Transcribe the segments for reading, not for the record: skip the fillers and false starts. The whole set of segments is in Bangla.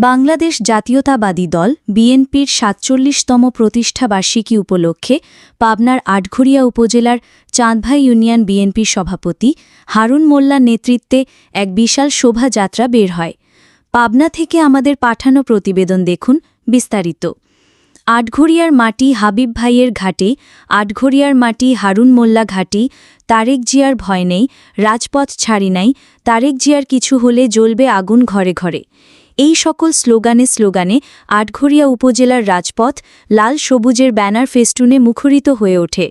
বাংলাদেশ জাতীয়তাবাদী দল বিএনপির ৪৭তম প্রতিষ্ঠাবার্ষিকী উপলক্ষে পাবনার আটঘরিয়া উপজেলার চাঁদভাই ইউনিয়ন বিএনপির সভাপতি হারুন মোল্লার নেতৃত্বে এক বিশাল শোভাযাত্রা বের হয়। পাবনা থেকে আমাদের পাঠানো প্রতিবেদন দেখুন বিস্তারিত। আটঘরিয়ার মাটি হাবিব ভাইয়ের ঘাটে, আটঘরিয়ার মাটি হারুন মোল্লা ঘাটি, তারেক জিয়ার ভয় নেই, রাজপথ ছাড়ি নাই, তারেক জিয়ার কিছু হলে জ্বলবে আগুন ঘরে ঘরে। এই সকল স্লোগানে আটঘরিয়া উপজেলার রাজপথ লাল সবুজের ব্যানার ফেস্টুনে মুখরিত হয়ে ওঠে।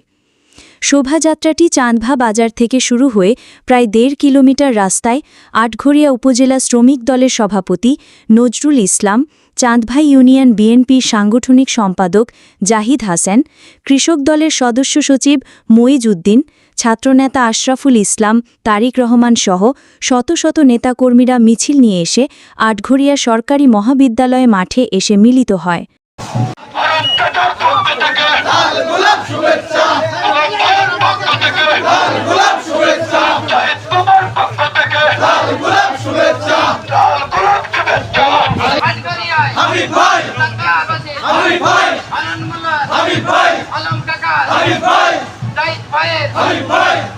শোভাযাত্রাটি চাঁদভা বাজার থেকে শুরু হয়ে প্রায় ১.৫ কিলোমিটার রাস্তায় আটঘরিয়া উপজেলা শ্রমিক দলের সভাপতি নজরুল ইসলাম, চাঁদভাই ইউনিয়ন বিএনপির সাংগঠনিক সম্পাদক জাহিদ হাসান, কৃষক দলের সদস্য সচিব মঈজউদ্দিন, ছাত্রনেতা আশরাফুল ইসলাম, তারিক রহমান সহ শত শত নেতাকর্মীরা মিছিল নিয়ে এসে আটঘরিয়া সরকারি মহাবিদ্যালয় মাঠে এসে মিলিত হয়। হাবিব ভাই